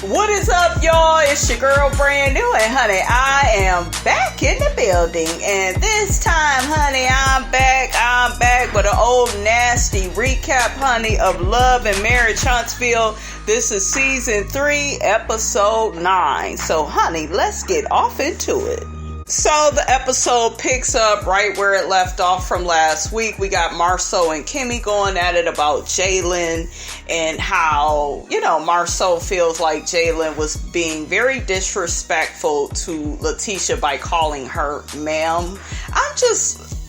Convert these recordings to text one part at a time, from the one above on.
What is up, y'all? It's your girl, Brand New, and honey, I am back in the building. And this time, honey, I'm back with an old nasty recap, honey, of Love and Marriage Huntsville. This is season 3, episode 9. So, honey, let's get off into it. So the episode picks up right where it left off from last week. We got Marceau and Kimmy going at it about Jalen and how, Marceau feels like Jalen was being very disrespectful to Latisha by calling her ma'am. I'm just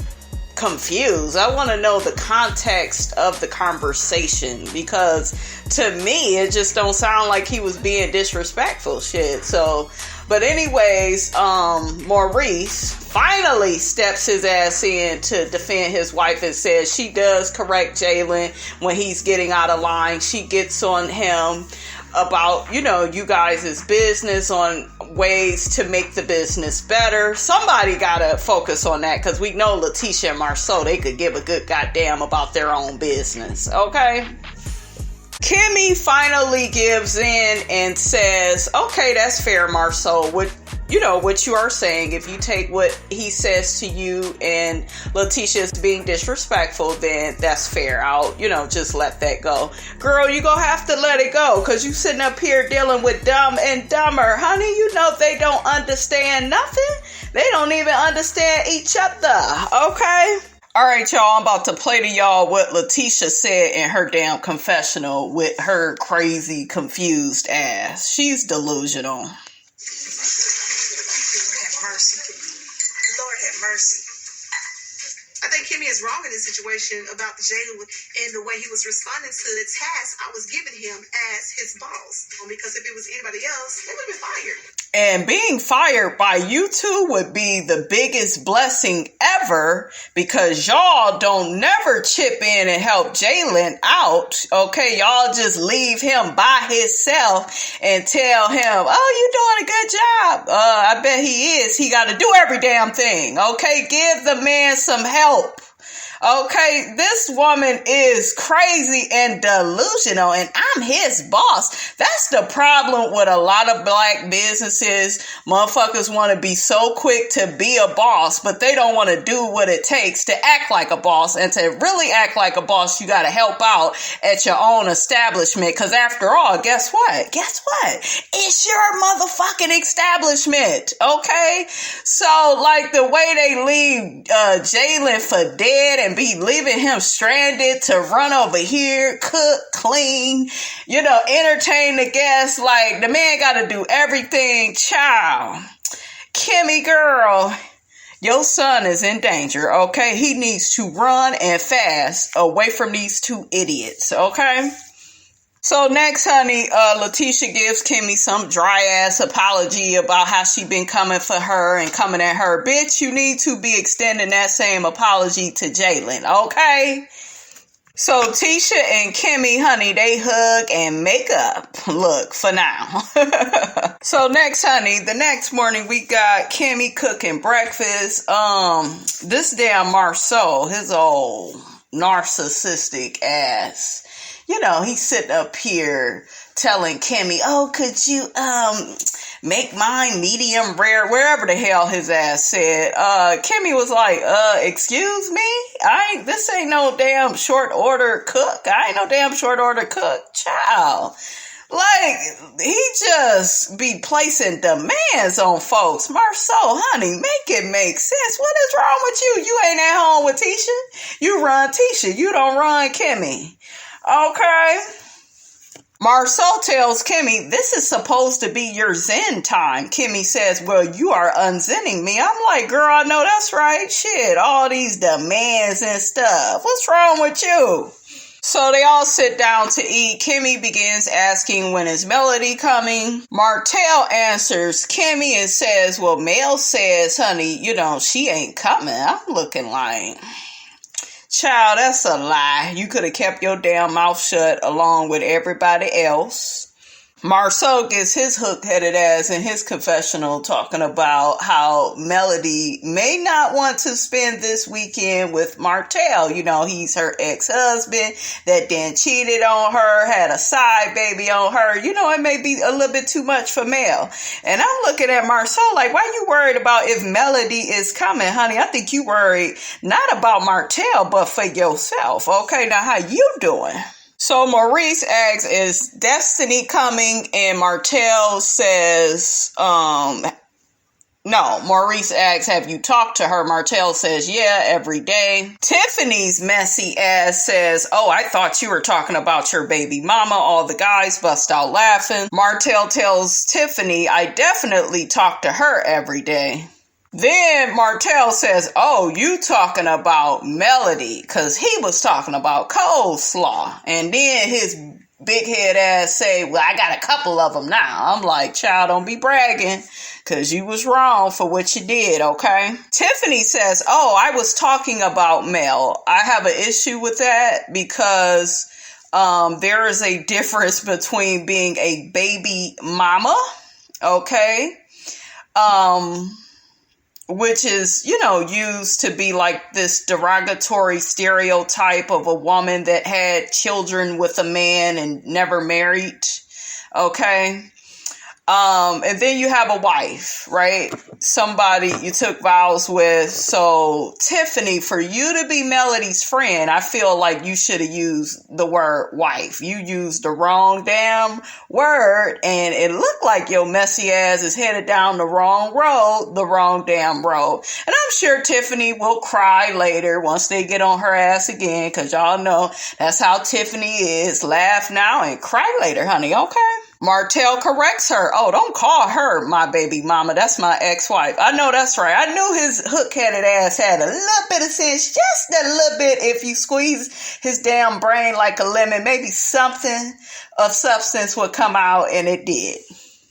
confused. I want to know the context of the conversation because to me, it just don't sound like he was being disrespectful shit. But anyways, Maurice finally steps his ass in to defend his wife and says she does correct Jalen when he's getting out of line. She gets on him about, you guys' business, on ways to make the business better. Somebody gotta focus on that because we know Latisha and Marceau, they could give a good goddamn about their own business, okay? Kimmy finally gives in and says, okay, that's fair, Marceau. What you are saying, if you take what he says to you and Latisha is being disrespectful, then that's fair. I'll, just let that go. Girl, you gonna have to let it go because you sitting up here dealing with dumb and dumber. Honey, they don't understand nothing. They don't even understand each other, okay? All right, y'all, I'm about to play to y'all what Latisha said in her damn confessional with her crazy, confused ass. She's delusional. Lord have mercy. Lord have mercy. I think Kimmy is wrong in this situation about the Jalen and the way he was responding to the task I was giving him as his boss. Because if it was anybody else, they would have been fired. And being fired by you two would be the biggest blessing ever because y'all don't never chip in and help Jalen out. Okay, y'all just leave him by himself and tell him, oh, you doing a good job. I bet he is. He got to do every damn thing. Okay, give the man some help. Okay, this woman is crazy and delusional, and I'm his boss. That's the problem with a lot of black businesses. Motherfuckers want to be so quick to be a boss, but they don't want to do what it takes to act like a boss. And to really act like a boss, you got to help out at your own establishment. Because after all, guess what? It's your motherfucking establishment. Okay? So, like the way they leave Jalen for dead and be leaving him stranded to run over here, cook, clean, entertain the guests. Like, the man got to do everything. Child, Kimmy girl, your son is in danger, okay? He needs to run and fast away from these two idiots, okay? So next, honey, Latisha gives Kimmy some dry-ass apology about how she been coming for her and coming at her. Bitch, you need to be extending that same apology to Jalen, okay? So Tisha and Kimmy, honey, they hug and make up. Look, for now. So next, honey, the next morning we got Kimmy cooking breakfast. This damn Marceau, his old narcissistic ass. He's sitting up here telling Kimmy, oh, could you make mine medium rare, wherever the hell his ass said. Kimmy was like, excuse me? This ain't no damn short order cook. I ain't no damn short order cook. Child. Like, he just be placing demands on folks. Marceau, honey, make it make sense. What is wrong with you? You ain't at home with Tisha. You run Tisha. You don't run Kimmy. Okay. Marceau tells Kimmy, this is supposed to be your zen time. Kimmy says, well, you are unzenning me. I'm like, girl, I know that's right. Shit, all these demands and stuff. What's wrong with you? So they all sit down to eat. Kimmy begins asking, when is Melody coming? Martell answers Kimmy and says, well, Mel says, honey, she ain't coming. I'm looking like, child, that's a lie. You could have kept your damn mouth shut along with everybody else. Marceau gets his hook-headed ass in his confessional talking about how Melody may not want to spend this weekend with Martell. You know, he's her ex-husband that then cheated on her, had a side baby on her. You know, it may be a little bit too much for Mel. And I'm looking at Marceau like, why you worried about if Melody is coming, honey? I think you worried not about Martell, but for yourself. Okay, now how you doing? So Maurice asks, is Destiny coming? And Martell says, no. Maurice asks, have you talked to her? Martell says, yeah, every day. Tiffany's messy ass says, oh, I thought you were talking about your baby mama. All the guys bust out laughing. Martell tells Tiffany, I definitely talk to her every day. Then Martell says, oh, you talking about Melody, because he was talking about coleslaw. And then his big head ass say, well, I got a couple of them now. I'm like, child, don't be bragging, because you was wrong for what you did, okay? Tiffany says, oh, I was talking about Mel. I have an issue with that because there is a difference between being a baby mama, okay? Which is, you know, used to be like this derogatory stereotype of a woman that had children with a man and never married. Okay. And then you have a wife, right? Somebody you took vows with. So Tiffany, for you to be Melody's friend, I feel like you should have used the word wife. You used the wrong damn word, and it looked like your messy ass is headed down the wrong road, the wrong damn road. And I'm sure Tiffany will cry later once they get on her ass again, because y'all know that's how Tiffany is. Laugh now and cry later, honey, okay? Martell corrects her. Oh, don't call her my baby mama. That's my ex-wife. I know that's right. I knew his hook-headed ass had a little bit of sense. Just a little bit. If you squeeze his damn brain like a lemon, maybe something of substance would come out, and it did.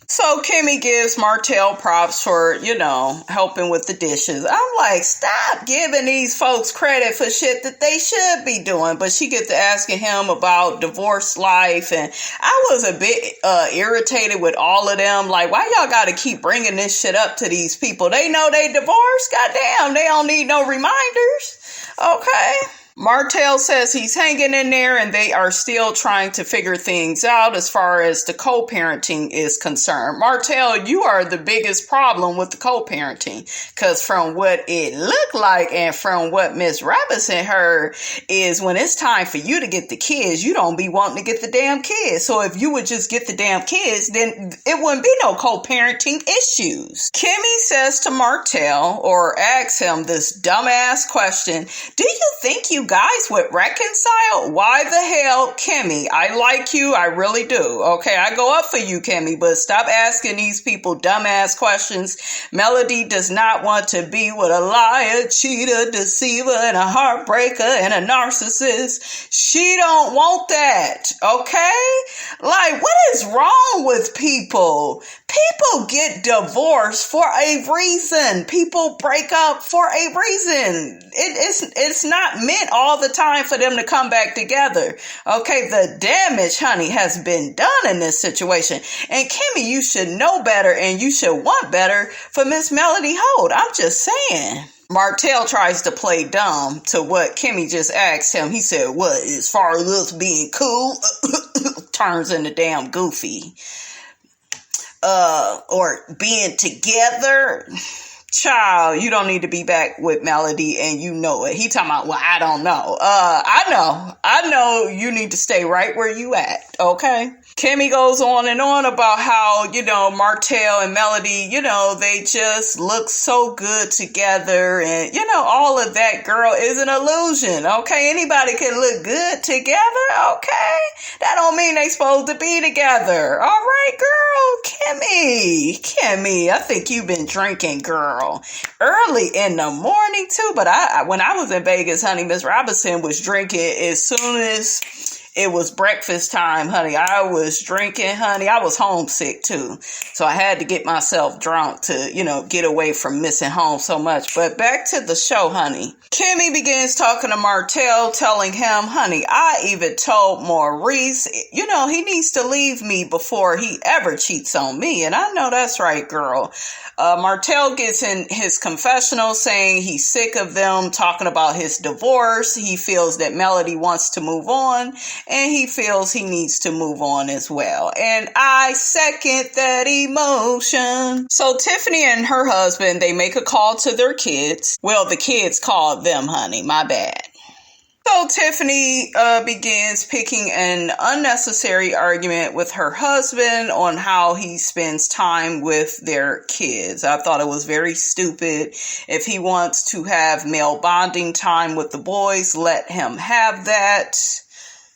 So Kimmy gives Martell props for, you know, helping with the dishes. I'm like, stop giving these folks credit for shit that they should be doing. But she gets to asking him about divorce life. And I was a bit irritated with all of them. Like, why y'all got to keep bringing this shit up to these people? They know they divorced. Goddamn, they don't need no reminders. Okay. Martell says he's hanging in there and they are still trying to figure things out as far as the co-parenting is concerned. Martell, you are the biggest problem with the co-parenting, because from what it looked like and from what Miss Robinson heard is when it's time for you to get the kids, you don't be wanting to get the damn kids. So if you would just get the damn kids, then it wouldn't be no co-parenting issues. Kimmy says to Martell, or asks him this dumbass question, do you think you guys would reconcile? Why the hell, Kimmy? I like you. I really do. Okay, I go up for you, Kimmy, but stop asking these people dumbass questions. Melody does not want to be with a liar, cheater, deceiver, and a heartbreaker, and a narcissist. She don't want that. Okay? Like, what is wrong with people? People get divorced for a reason. People break up for a reason. It's not meant all the time for them to come back together. Okay, the damage, honey, has been done in this situation. And Kimmy, you should know better and you should want better for Miss Melody Holt. I'm just saying. Martell tries to play dumb to what Kimmy just asked him. He said, what, as far as us being cool? Turns into damn goofy. Or being together. Child, you don't need to be back with Melody, and you know it. He talking about, well, I don't know. I know you need to stay right where you at, okay? Kimmy goes on and on about how, you know, Martell and Melody, you know, they just look so good together, and, you know, all of that, girl, is an illusion, okay? Anybody can look good together, okay? That don't mean they supposed to be together, all right, girl? Kimmy, I think you've been drinking, girl, early in the morning, too, but when I was in Vegas, honey, Miss Robinson was drinking as soon as It was breakfast time, honey. I was drinking, honey. I was homesick too. So I had to get myself drunk to, get away from missing home so much. But back to the show, honey. Kimmy begins talking to Martell, telling him, honey, I even told Maurice, he needs to leave me before he ever cheats on me. And I know that's right, girl. Martell gets in his confessional saying he's sick of them talking about his divorce. He feels that Melody wants to move on, and he feels he needs to move on as well. And I second that emotion. So Tiffany and her husband, they make a call to their kids. Well, the kids called them, honey. My bad. So Tiffany begins picking an unnecessary argument with her husband on how he spends time with their kids. I thought it was very stupid. If he wants to have male bonding time with the boys, let him have that.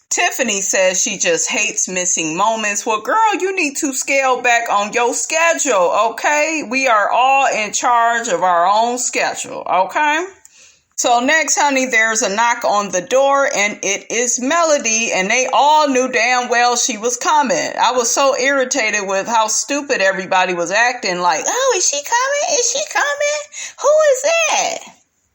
Tiffany says she just hates missing moments. Well, girl, you need to scale back on your schedule, okay? We are all in charge of our own schedule, okay? So next, honey, there's a knock on the door, and it is Melody, and they all knew damn well she was coming. I was so irritated with how stupid everybody was acting, like, oh, is she coming? Is she coming? Who is that?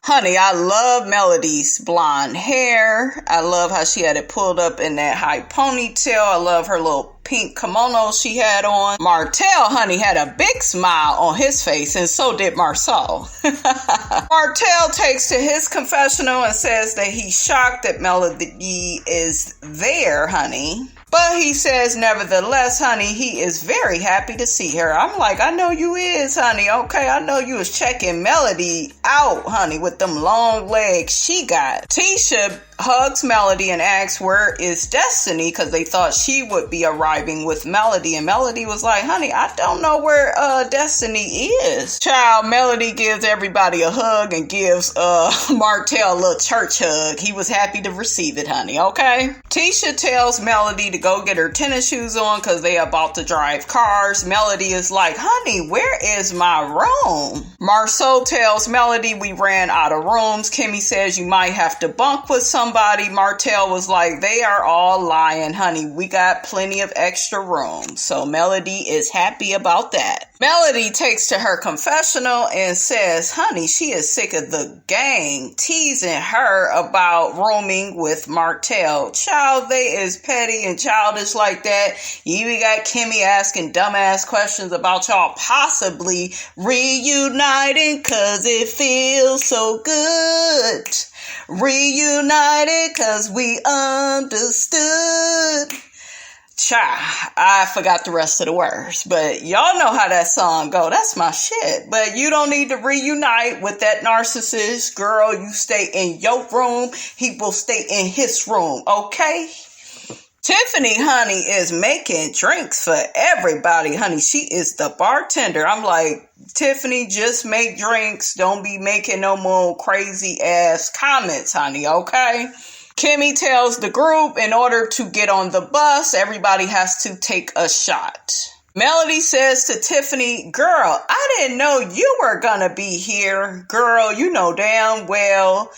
Honey, I love Melody's blonde hair. I love how she had it pulled up in that high ponytail. I love her little pink kimono she had on. Martell, honey, had a big smile on his face, and so did Marceau. Martell takes to his confessional and says that he's shocked that Melody is there, honey. But he says, nevertheless, honey, he is very happy to see her. I'm like, I know you is, honey. Okay, I know you was checking Melody out, honey, with them long legs she got. Tisha hugs Melody and asks, where is Destiny? Because they thought she would be arriving with Melody. And Melody was like, honey, I don't know where Destiny is. Child, Melody gives everybody a hug and gives Martell a little church hug. He was happy to receive it, honey, okay? Tisha tells Melody to go get her tennis shoes on because they about to drive cars. Melody is like, honey, where is my room? Marceau tells Melody we ran out of rooms. Kimmy says you might have to bunk with somebody. Martell was like, they are all lying, honey. We got plenty of extra room. So Melody is happy about that. Melody takes to her confessional and says, honey, she is sick of the gang teasing her about rooming with Martell. Child, they is petty and childish like that. You even got Kimmy asking dumbass questions about y'all possibly reuniting cause it feels so good. Reunited cause we understood. Child, I forgot the rest of the words, but y'all know how that song go. That's my shit. But you don't need to reunite with that narcissist. Girl, you stay in your room. He will stay in his room, okay? Tiffany, honey, is making drinks for everybody, honey. She is the bartender. I'm like, Tiffany, just make drinks. Don't be making no more crazy ass comments, honey, okay? Kimmy tells the group in order to get on the bus, everybody has to take a shot. Melody says to Tiffany, girl, I didn't know you were gonna be here. Girl, you know damn well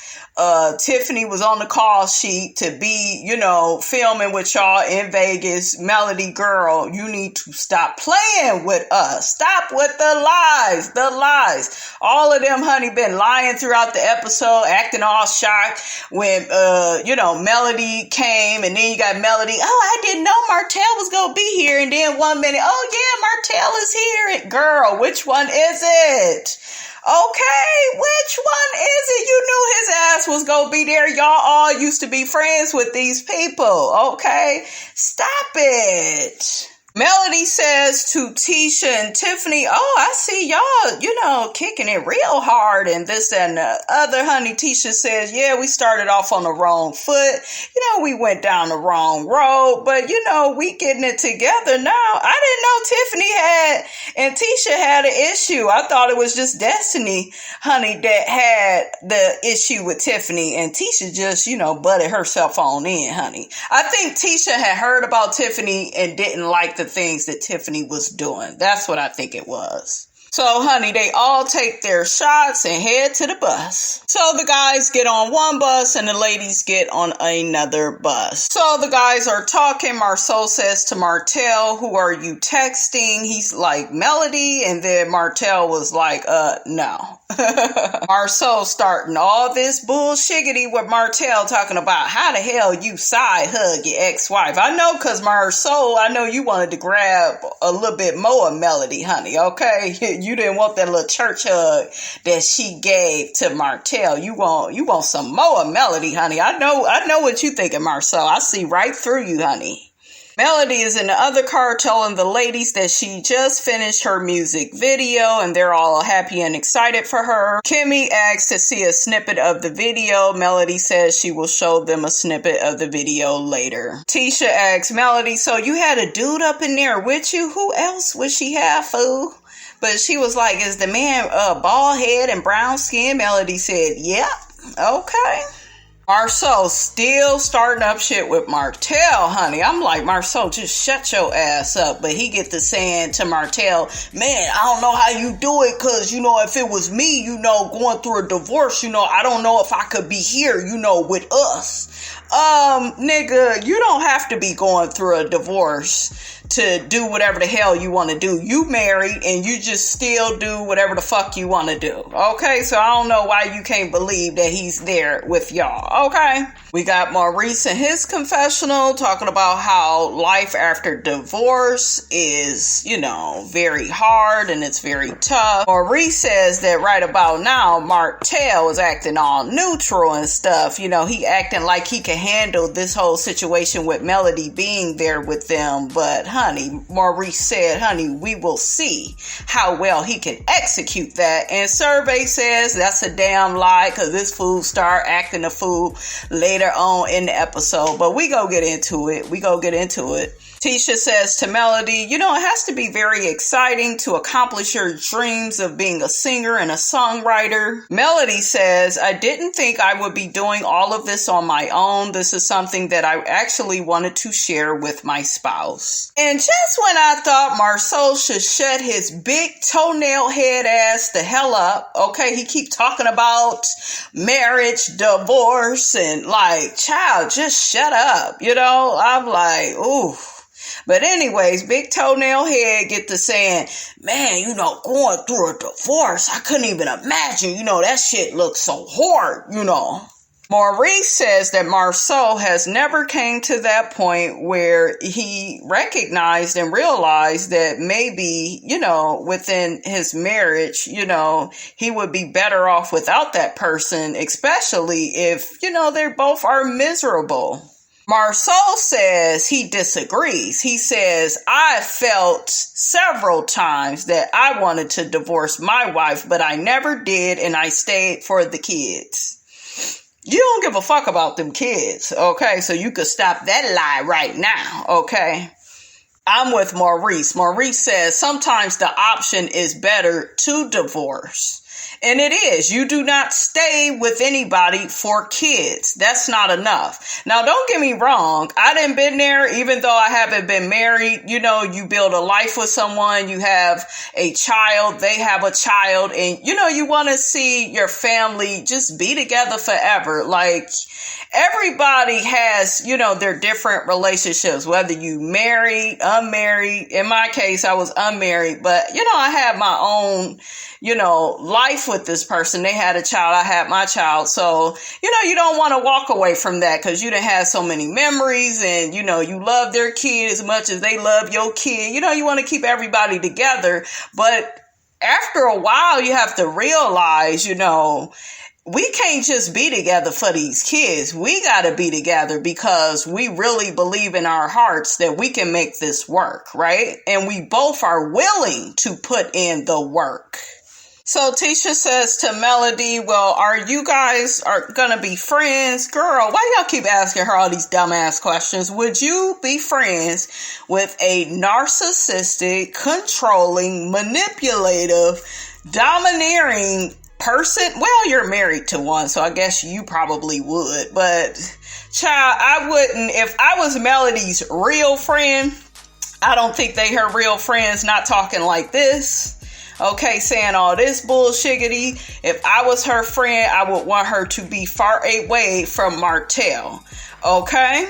Tiffany was on the call sheet to be, filming with y'all in Vegas. Melody, girl, you need to stop playing with us. Stop with the lies. All of them, honey, been lying throughout the episode, acting all shocked when, Melody came, and then you got Melody, oh, I didn't know Martell was going to be here, and then 1 minute, oh, yeah, Martell is here. Girl, which one is it? Okay, which one is it? You knew his ass was gonna be there. Y'all all used to be friends with these people, okay? Stop it. Melody says to Tisha and Tiffany, oh, I see y'all, kicking it real hard and this and the other, honey. Tisha says, yeah, we started off on the wrong foot. We went down the wrong road, but, we getting it together now. I didn't know Tiffany and Tisha had an issue. I thought it was just Destiny, honey, that had the issue with Tiffany, and Tisha just, butted herself on in, honey. I think Tisha had heard about Tiffany and didn't like the things that Tiffany was doing. That's what I think it was. So, honey, they all take their shots and head to the bus. So the guys get on one bus and the ladies get on another bus. So the guys are talking. Marceau says to Martell, who are you texting? He's like, Melody. And then Martell was like, no. Marceau starting all this bullshiggity with Martell talking about how the hell you side hug your ex-wife. I know, because Marceau, I know you wanted to grab a little bit more of Melody, honey, okay? You didn't want that little church hug that she gave to Martell. You want some more of Melody, honey. I know what you thinking, Marceau. I see right through you, honey. Melody is in the other car telling the ladies that she just finished her music video and they're all happy and excited for her. Kimmy asks to see a snippet of the video. Melody says she will show them a snippet of the video later. Tisha asks Melody, so you had a dude up in there with you? Who else would she have, fool? But she was like, is the man bald head and brown skin? Melody said, yep, okay. Marceau still starting up shit with Martell, honey. I'm like, Marceau, just shut your ass up. But he get to saying to Martell, man, I don't know how you do it, because, if it was me, going through a divorce, I don't know if I could be here, with us. Nigga, you don't have to be going through a divorce to do whatever the hell you want to do. You married and you just still do whatever the fuck you want to do. Okay, so I don't know why you can't believe that he's there with y'all. Okay, we got Maurice in his confessional talking about how life after divorce is, very hard and it's very tough. Maurice says that right about now, Martell is acting all neutral and stuff. He acting like he can handle this whole situation with Melody being there with them. But honey, Maurice said, honey, we will see how well he can execute that. And Survey says that's a damn lie, because this fool start acting a fool later on in the episode. But we go get into it. Tisha says to Melody, it has to be very exciting to accomplish your dreams of being a singer and a songwriter. Melody says, I didn't think I would be doing all of this on my own. This is something that I actually wanted to share with my spouse. And just when I thought Marceau should shut his big toenail head ass the hell up, okay, he keep talking about marriage, divorce, and like, child, just shut up. I'm like, ooh. But anyways, big toenail head get to saying, man, going through a divorce, I couldn't even imagine, that shit looks so hard, Maurice says that Marceau has never came to that point where he recognized and realized that maybe, within his marriage, he would be better off without that person, especially if, they both are miserable. Marceau says he disagrees. He says, I felt several times that I wanted to divorce my wife, but I never did, and I stayed for the kids. You don't give a fuck about them kids, okay? So you could stop that lie right now, okay? I'm with Maurice. Maurice says sometimes the option is better to divorce. And it is. You do not stay with anybody for kids. That's not enough. Now, don't get me wrong. I done been there, even though I haven't been married. You build a life with someone. You have a child. They have a child. And, you want to see your family just be together forever. Like, everybody has, their different relationships, whether you married, unmarried. In my case, I was unmarried. But, I had my own, life with this person. They had a child. I had my child. So, you don't want to walk away from that, because you done had so many memories, and, you love their kid as much as they love your kid. You want to keep everybody together. But after a while, you have to realize, we can't just be together for these kids. We got to be together because we really believe in our hearts that we can make this work, right? And we both are willing to put in the work. So Tisha says to Melody, well, are you guys going to be friends? Girl, why y'all keep asking her all these dumbass questions? Would you be friends with a narcissistic, controlling, manipulative, domineering person? Well, you're married to one, so I guess you probably would. But, child, I wouldn't. If I was Melody's real friend, I don't think they her real friends not talking like this. Okay, saying all this bullshiggity. If I was her friend, I would want her to be far away from Martell. Okay?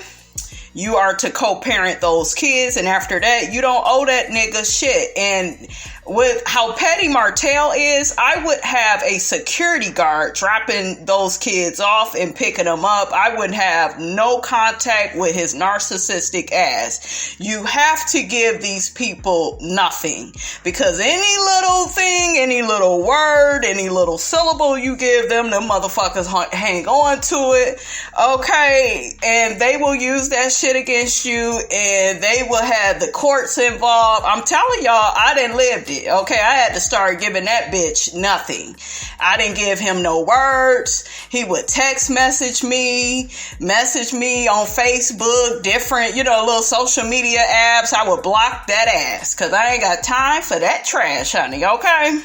You are to co-parent those kids, and after that, you don't owe that nigga shit. And with how petty Martell is, I would have a security guard dropping those kids off and picking them up. I would have no contact with his narcissistic ass. You have to give these people nothing, because any little thing, any little word, any little syllable you give them, them motherfuckers hang on to it. Okay, and they will use that shit against you, and they will have the courts involved. I'm telling y'all, I didn't live it. Okay, I had to start giving that bitch nothing. I didn't give him no words. He would text message me on Facebook, different, little social media apps. I would block that ass, because I ain't got time for that trash, honey, okay?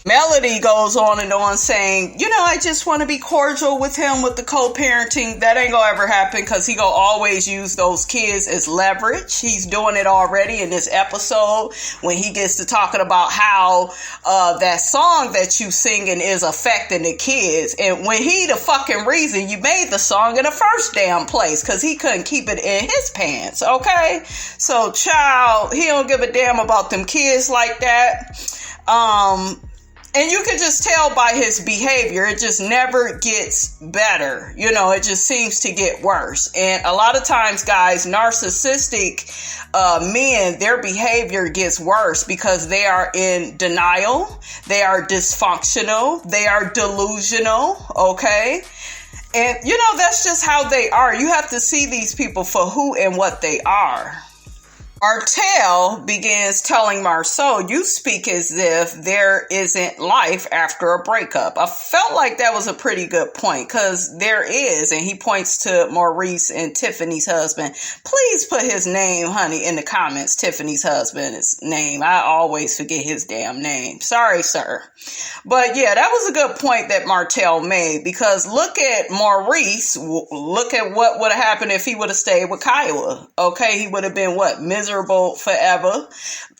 Melody goes on and on saying, I just want to be cordial with him with the co-parenting. That ain't gonna ever happen, because he gonna always use those kids as leverage. He's doing it already in this episode when he gets to talking about how that song that you singing is affecting the kids. And when he the fucking reason you made the song in the first damn place, because he couldn't keep it in his pants, okay? So, child, he don't give a damn about them kids like that. And you can just tell by his behavior, it just never gets better. It just seems to get worse. And a lot of times, guys, narcissistic men, their behavior gets worse because they are in denial. They are dysfunctional. They are delusional. Okay. And, that's just how they are. You have to see these people for who and what they are. Martell begins telling Marceau, you speak as if there isn't life after a breakup. I felt like that was a pretty good point, because there is, and he points to Maurice and Tiffany's husband. Please put his name, honey, in the comments, Tiffany's husband's name. I always forget his damn name. Sorry, sir. But yeah, that was a good point that Martell made, because look at Maurice. Look at what would have happened if he would have stayed with Kiowa. Okay, he would have been what? Miserable forever.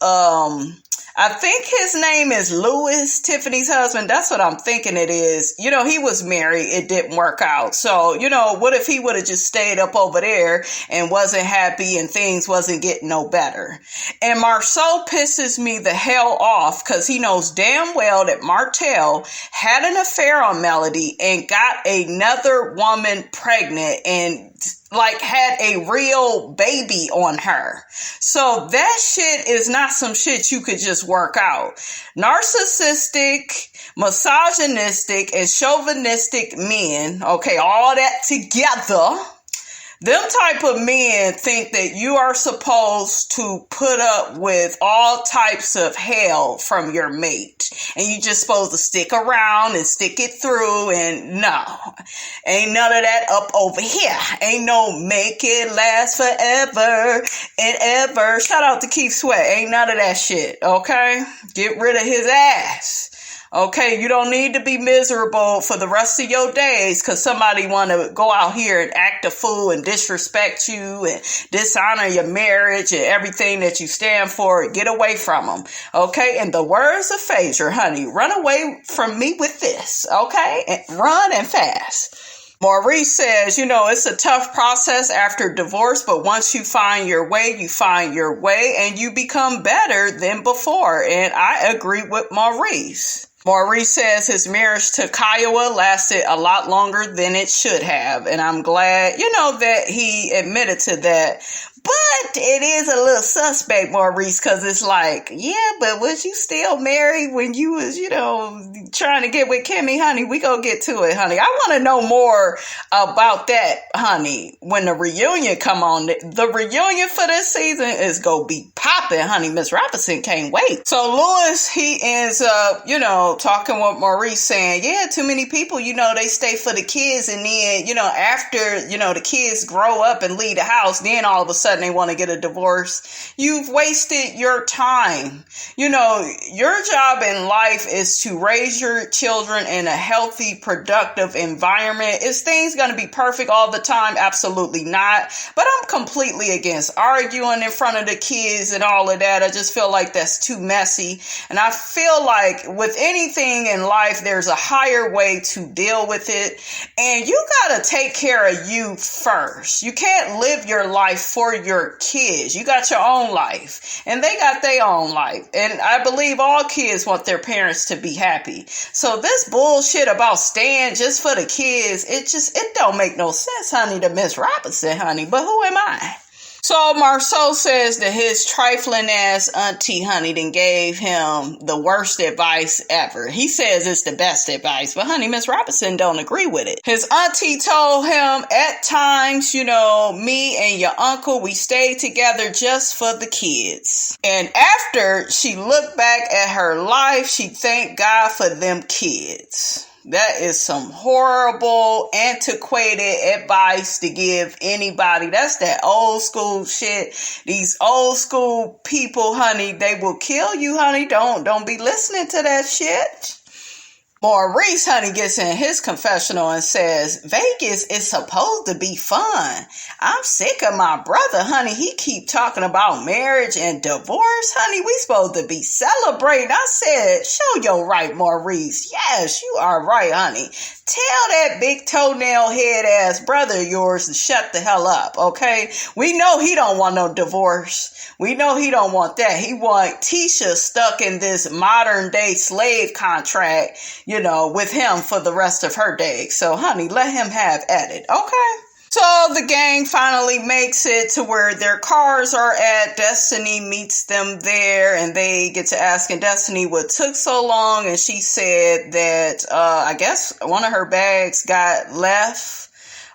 I think his name is Louis, Tiffany's husband. That's what I'm thinking it is. He was married. It didn't work out. So, what if he would have just stayed up over there and wasn't happy and things wasn't getting no better? And Marceau pisses me the hell off, because he knows damn well that Martell had an affair on Melody and got another woman pregnant and had a real baby on her. So that shit is not some shit you could just work out. Narcissistic, misogynistic, and chauvinistic men, okay, all that together, them type of men think that you are supposed to put up with all types of hell from your mate. And you just supposed to stick around and stick it through. And no, ain't none of that up over here. Ain't no make it last forever and ever. Shout out to Keith Sweat. Ain't none of that shit, okay? Get rid of his ass. Okay, you don't need to be miserable for the rest of your days because somebody want to go out here and act a fool and disrespect you and dishonor your marriage and everything that you stand for. Get away from them. Okay, in the words of Phaedra, honey, run away from me with this. Okay, and run and fast. Maurice says, it's a tough process after divorce, but once you find your way, you find your way and you become better than before. And I agree with Maurice. Maurice says his marriage to Kiowa lasted a lot longer than it should have. And I'm glad, that he admitted to that. But it is a little suspect, Maurice, because it's like, yeah, but was you still married when you was, trying to get with Kimmy, honey? We gonna get to it, honey. I want to know more about that, honey. When the reunion come on, the reunion for this season is gonna be popping, honey. Miss Robinson can't wait. So Louis, he ends up, talking with Maurice saying, yeah, too many people, they stay for the kids. And then, after, the kids grow up and leave the house, then all of a sudden, sudden they want to get a divorce. You've wasted your time. You know, your job in life is to raise your children in a healthy, productive environment. Is things going to be perfect all the time? Absolutely not. But I'm completely against arguing in front of the kids and all of that. I just feel like that's too messy. And I feel like with anything in life, there's a higher way to deal with it. And you got to take care of you first. You can't live your life for your kids. You got your own life and they got their own life. And I believe all kids want their parents to be happy. So this bullshit about staying just for the kids, it don't make no sense, honey, to Miss Robinson, honey. But who am I? So Marceau says that his trifling ass auntie, honey, then gave him the worst advice ever. He says it's the best advice, but honey, Miss Robinson don't agree with it. His auntie told him at times, you know, me and your uncle, we stayed together just for the kids. And after she looked back at her life, she thanked God for them kids. That is some horrible, antiquated advice to give anybody. That's that old school shit. These old school people, honey, they will kill you, honey. Don't be listening to that shit. Maurice, honey, gets in his confessional and says, Vegas is supposed to be fun. I'm sick of my brother, honey. He keep talking about marriage and divorce, honey. We supposed to be celebrating. I said, show your right, Maurice. Yes, you are right, honey. Tell that big toenail head ass brother of yours to shut the hell up, okay? We know he don't want no divorce. We know he don't want that. He want Tisha stuck in this modern day slave contract, you know, with him for the rest of her days. So, honey, let him have at it, okay? So the gang finally makes it to where their cars are at. Destiny meets them there and they get to asking Destiny what took so long. And she said that, I guess one of her bags got left.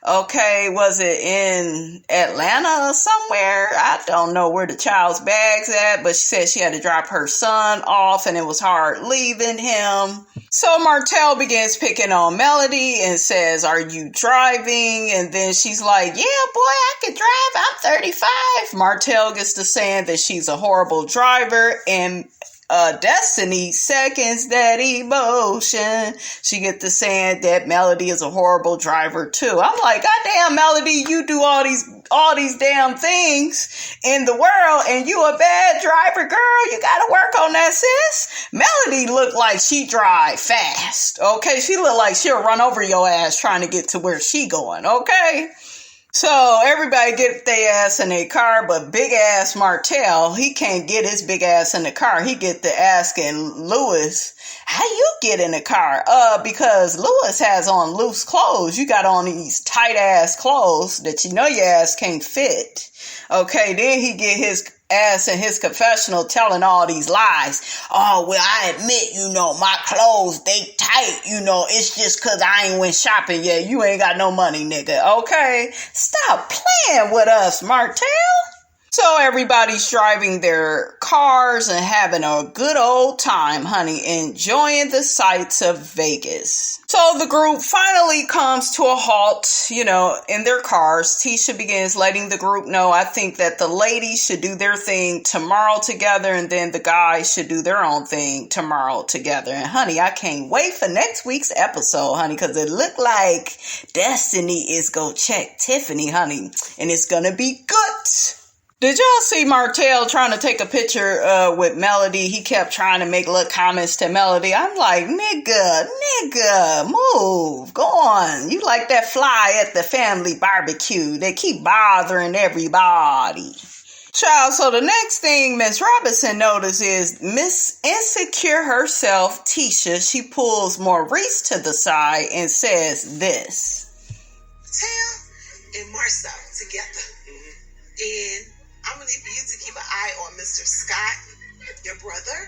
Okay, was it in Atlanta or somewhere? I don't know where the child's bag's at, but she said she had to drop her son off and it was hard leaving him. So Martell begins picking on Melody and says, are you driving? And then she's like, yeah, boy, I can drive. I'm 35. Martell gets to saying that she's a horrible driver and Destiny seconds that emotion. She get to saying that Melody is a horrible driver too. I'm like, goddamn, Melody, you do all these damn things in the world and you a bad driver, girl. You gotta work on that, sis. Melody look like she drive fast, okay? She look like she'll run over your ass trying to get to where she going, okay? So everybody get their ass in their car, but big ass Martell, he can't get his big ass in the car. He get to asking Lewis, how you get in the car? Because Lewis has on loose clothes. You got on these tight ass clothes that you know your ass can't fit. Okay, then he get his ass in his confessional telling all these lies. Oh, well, I admit, you know, my clothes, they tight, you know, it's just cause I ain't went shopping yet. You ain't got no money, nigga, okay? Stop playing with us, Martell. So everybody's driving their cars and having a good old time, honey, enjoying the sights of Vegas. So the group finally comes to a halt, you know, in their cars. Tisha begins letting the group know, I think that the ladies should do their thing tomorrow together and then the guys should do their own thing tomorrow together. And honey, I can't wait for next week's episode, honey, because it looked like Destiny is gonna check Tiffany, honey, and it's gonna be good. Did y'all see Martell trying to take a picture with Melody? He kept trying to make little comments to Melody. I'm like, nigga, move, go on. You like that fly at the family barbecue. They keep bothering everybody. Child, so the next thing Miss Robinson notices is Miss Insecure herself, Tisha. She pulls Maurice to the side and says this. Martell and Marcel together. And I'm going to need for you to keep an eye on Mr. Scott, your brother,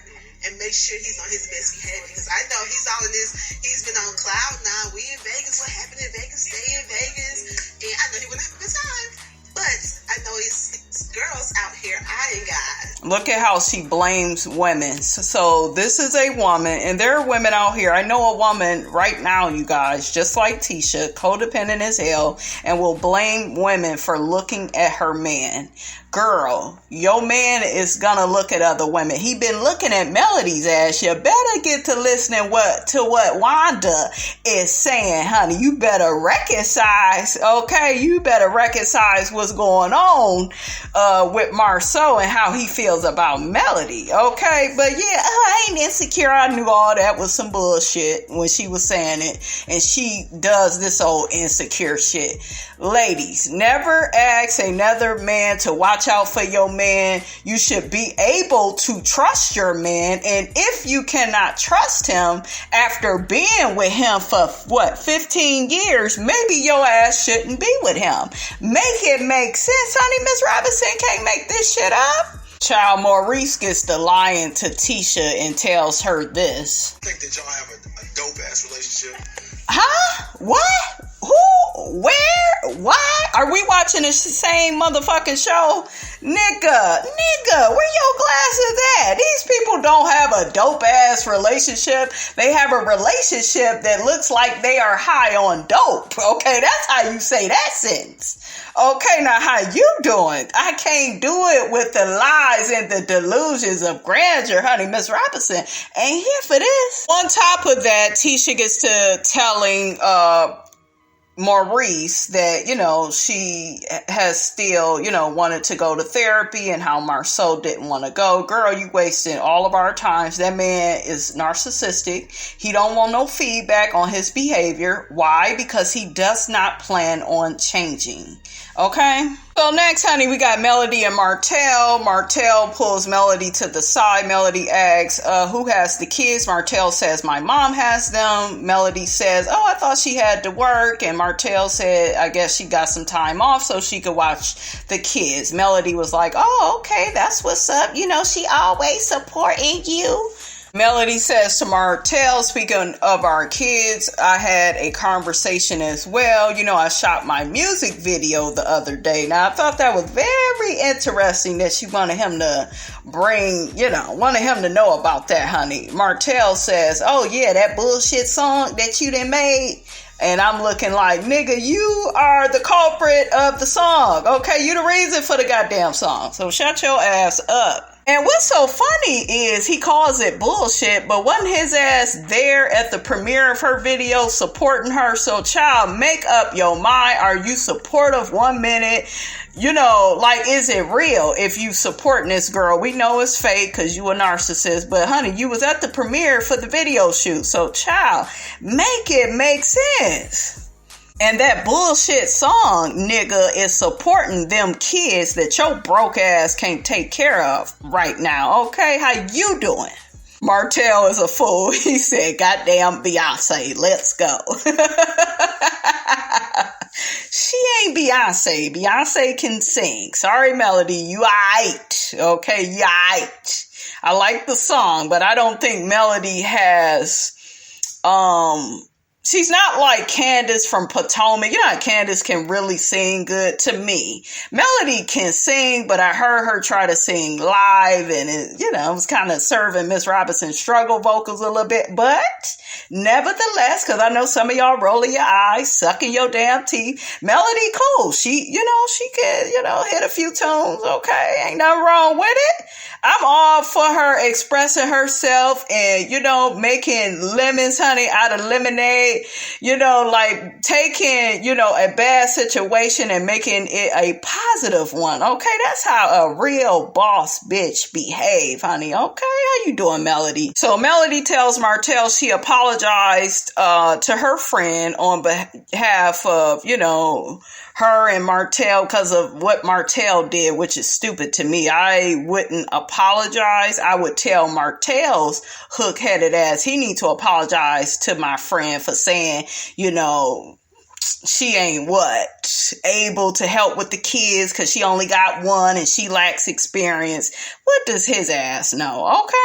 and make sure he's on his best behavior. Because I know he's all in this, he's been on cloud nine. We in Vegas, what happened in Vegas, stay in Vegas. And I know he wouldn't have a good time. But I know it's girls out here eyeing guys. Look at how she blames women. So this is a woman, and there are women out here. I know a woman right now, you guys, just like Tisha, codependent as hell, and will blame women for looking at her man. Girl, your man is gonna look at other women. He been looking at Melody's ass. You better get to listening to what Wanda is saying, honey. You better reconcile, okay? You better reconcile what's going on with Marceau and how he feels about Melody, okay? But yeah, I ain't insecure. I knew all that was some bullshit when she was saying it, and she does this old insecure shit. Ladies, never ask another man to watch out for your man. You should be able to trust your man, and if you cannot trust him after being with him for 15 years, maybe your ass shouldn't be with him. Make it make sense, honey. Miss Robinson can't make this shit up. Child Maurice gets to lying to Tisha and tells her this. I think that y'all have a dope ass relationship. Huh? What? Who? Where? Why? Are we watching the same motherfucking show? Nigga, where your glasses at? These people don't have a dope ass relationship. They have a relationship that looks like they are high on dope. Okay, that's how you say that sentence. Okay, now how you doing? I can't do it with the lies and the delusions of grandeur, honey. Miss Robinson ain't here for this. On top of that, Tisha gets to telling Maurice that, she has still, wanted to go to therapy and how Marceau didn't want to go. Girl, you wasting all of our times. That man is narcissistic. He don't want no feedback on his behavior. Why? Because he does not plan on changing. Okay? So next, honey, we got Melody and Martell. Martell pulls Melody to the side. Melody asks, who has the kids? Martell says, my mom has them. Melody says, I thought she had to work. And Martell said, I guess she got some time off so she could watch the kids. Melody was like, okay, that's what's up. She always supporting you. Melody says to Martell, speaking of our kids, I had a conversation as well. I shot my music video the other day. Now, I thought that was very interesting that she wanted him to wanted him to know about that, honey. Martell says, that bullshit song that you done made. And I'm looking like, nigga, you are the culprit of the song. Okay, you the reason for the goddamn song. So shut your ass up. And what's so funny is he calls it bullshit, but wasn't his ass there at the premiere of her video supporting her? So child, make up your mind. Are you supportive 1 minute? Is it real if you supporting this girl? We know it's fake because you a narcissist, but honey, you was at the premiere for the video shoot. So child, make it make sense. And that bullshit song, nigga, is supporting them kids that your broke ass can't take care of right now. Okay, how you doing? Martell is a fool. He said, goddamn Beyonce, let's go. She ain't Beyonce. Beyonce can sing. Sorry, Melody, you aight. Okay, you aight. I like the song, but I don't think Melody has, she's not like Candace from Potomac. Candace can really sing good to me. Melody can sing, but I heard her try to sing live, and it was kind of serving Miss Robinson's struggle vocals a little bit. But nevertheless, because I know some of y'all rolling your eyes, sucking your damn teeth, Melody cool. She could, hit a few tunes. Okay, ain't nothing wrong with it. I'm all for her expressing herself and, making lemons, honey, out of lemonade, taking, a bad situation and making it a positive one. Okay, that's how a real boss bitch behave, honey. Okay, how you doing, Melody? So Melody tells Martell she apologized to her friend on behalf of, her and Martell because of what Martell did, which is stupid to me. I wouldn't apologize. I would tell Martell's hook-headed ass he need to apologize to my friend for saying, she ain't able to help with the kids because she only got one and she lacks experience. What does his ass know? Okay.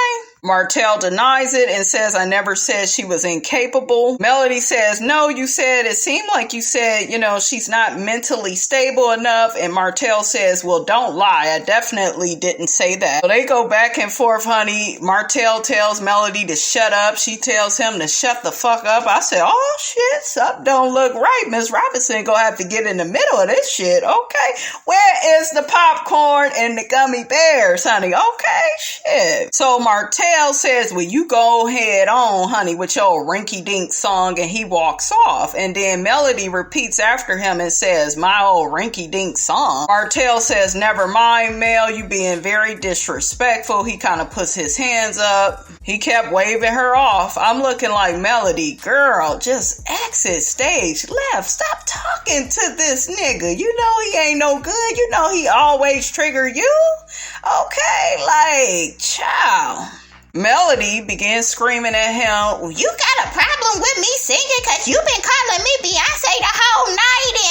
Martell denies it and says, I never said she was incapable. Melody says, no, you said, it seemed like you said, she's not mentally stable enough. And Martell says, well, don't lie. I definitely didn't say that. So they go back and forth, honey. Martell tells Melody to shut up. She tells him to shut the fuck up. I said, oh shit, something don't look right. Miss Robinson gonna have to get in the middle of this shit. Okay. Where is the popcorn and the gummy bears, honey? Okay, shit. So Martell says, well, you go head on, honey, with your rinky-dink song, and he walks off. And then Melody repeats after him and says, my old rinky-dink song. Martell says, never mind, Mel, you being very disrespectful. He kind of puts his hands up. He kept waving her off. I'm looking like, Melody, girl, just exit stage left. Stop talking to this nigga. You know he ain't no good. You know he always trigger you. Okay, like, child. Melody begins screaming at him, well, you got a problem with me singing because you've been calling me Beyonce the whole night and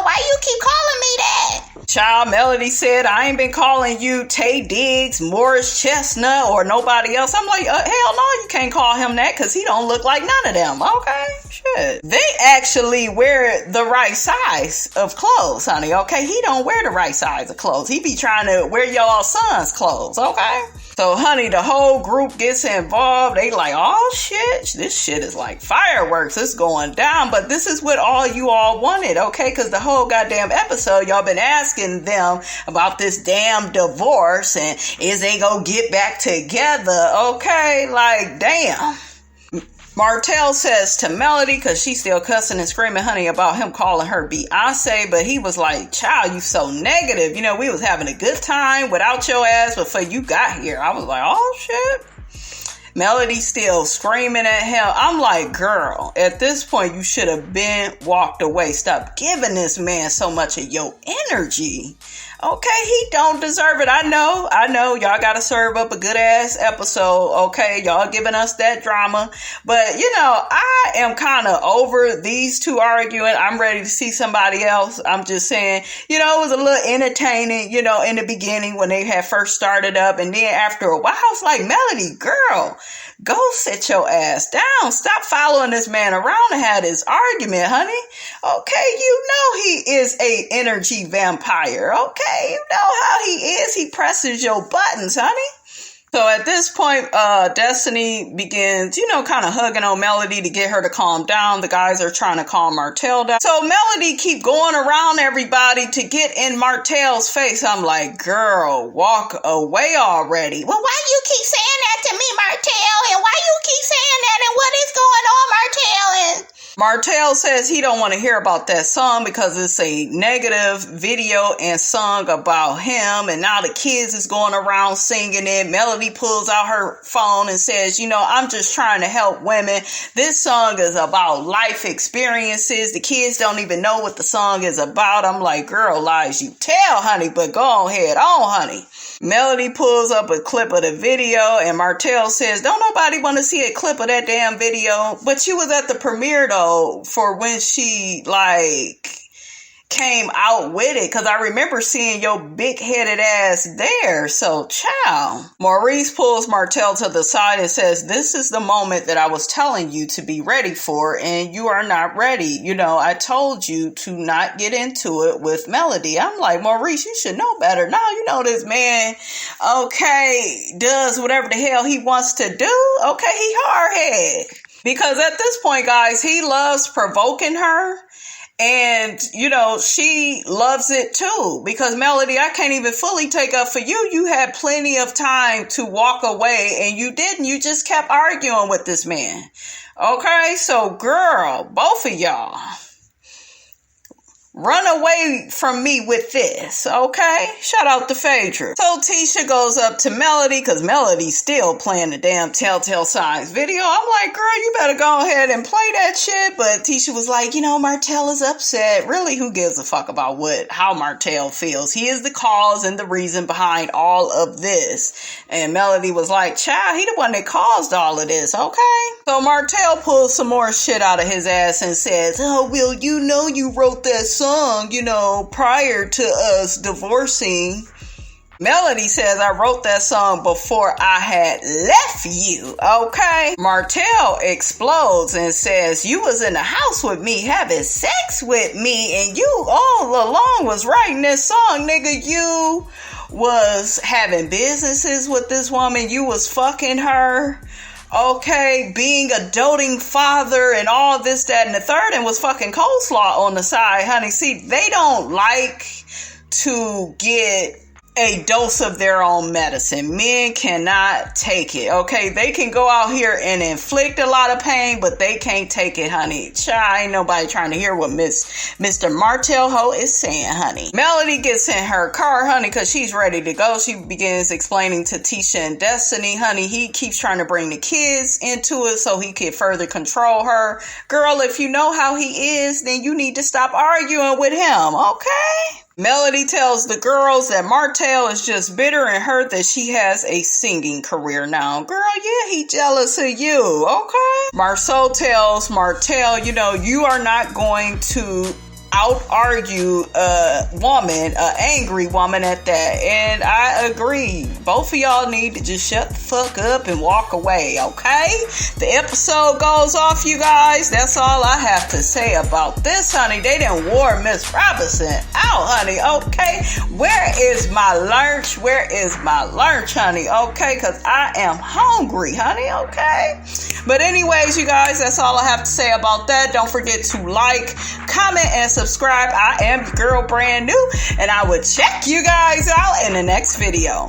why you keep calling me that? Child, Melody said, I ain't been calling you Tay Diggs, Morris Chestnut, or nobody else. I'm like, hell no, you can't call him that because he don't look like none of them. Okay, shit. They actually wear the right size of clothes, honey, okay? He don't wear the right size of clothes. He be trying to wear y'all son's clothes, okay? So, honey, the whole group gets involved. They like, oh, shit, this shit is like fireworks. It's going down. But this is what all you all wanted, okay? Because the whole goddamn episode, y'all been asking them about this damn divorce and is they gonna get back together, okay? Like, damn. Martell says to Melody, because she's still cussing and screaming, honey, about him calling her Beyonce, but he was like, child, you so negative. We was having a good time without your ass before you got here. I was like, oh, shit. Melody still screaming at him. I'm like, girl, at this point, you should have been walked away. Stop giving this man so much of your energy. Okay, he don't deserve it. I know. Y'all gotta serve up a good ass episode. Okay, y'all giving us that drama. But, I am kind of over these two arguing. I'm ready to see somebody else. I'm just saying, it was a little entertaining, in the beginning when they had first started up. And then after a while, I was like, Melody, girl, go sit your ass down. Stop following this man around and have this argument, honey. Okay, he is a energy vampire. Okay. You know how he is. He presses your buttons, honey. So at this point, Destiny begins, kind of hugging on Melody to get her to calm down. The guys are trying to calm Martell down. So Melody keep going around everybody to get in Martell's face. I'm like, girl, walk away already. Well, why you keep saying that to me, Martell? And why you keep saying that? And what is going on, Martell? And Martell says he don't want to hear about that song because it's a negative video and song about him. And now the kids is going around singing it. Melody pulls out her phone and says, I'm just trying to help women. This song is about life experiences. The kids don't even know what the song is about. I'm like, girl, lies you tell, honey, but go ahead on, honey. Melody pulls up a clip of the video and Martell says, don't nobody want to see a clip of that damn video. But you was at the premiere though for when she came out with it, because I remember seeing your big-headed ass there. So, child. Maurice pulls Martell to the side and says, this is the moment that I was telling you to be ready for, and you are not ready. I told you to not get into it with Melody. I'm like, Maurice, you should know better. Now, this man, okay, does whatever the hell he wants to do. Okay, he hard-headed. Because at this point, guys, he loves provoking her. And, she loves it too, because Melody, I can't even fully take up for you. You had plenty of time to walk away and you didn't. You just kept arguing with this man. Okay. So girl, both of y'all, run away from me with this, okay? Shout out to Phaedra. So Tisha goes up to Melody, because Melody's still playing the damn Telltale Signs video. I'm like, girl, you better go ahead and play that shit. But Tisha was like, Martell is upset. Really, who gives a fuck about how Martell feels? He is the cause and the reason behind all of this. And Melody was like, child, he the one that caused all of this, okay? So Martell pulls some more shit out of his ass and says, oh, well, you wrote that song, prior to us divorcing. Melody says, I wrote that song before I had left you, okay? Martell explodes and says, you was in the house with me having sex with me and you all along was writing this song, nigga. You was having businesses with this woman. You was fucking her. Okay, being a doting father and all this, that, and the third, and was fucking coleslaw on the side, honey. See, they don't like to get a dose of their own medicine. Men cannot take it, okay? They can go out here and inflict a lot of pain, but they can't take it, honey. Child, ain't nobody trying to hear what Mr. Martell Ho is saying, honey. Melody gets in her car, honey, because she's ready to go. She begins explaining to Tisha and Destiny, honey, he keeps trying to bring the kids into it so he can further control her. Girl, if you know how he is, then you need to stop arguing with him, okay? Melody tells the girls that Martell is just bitter and hurt that she has a singing career now. Girl, yeah, he jealous of you, okay? Marceau tells Martell, you know, you are not going to out-argue a woman, an angry woman at that. And I agree. Both of y'all need to just shut the fuck up and walk away, okay? The episode goes off, you guys. That's all I have to say about this, honey. They done wore Miss Robinson out, honey, okay? Where is my lunch? Where is my lunch, honey, okay? Because I am hungry, honey, okay? But anyways, you guys, that's all I have to say about that. Don't forget to like, comment, and subscribe. I am your girl, brand new, and I will check you guys out in the next video.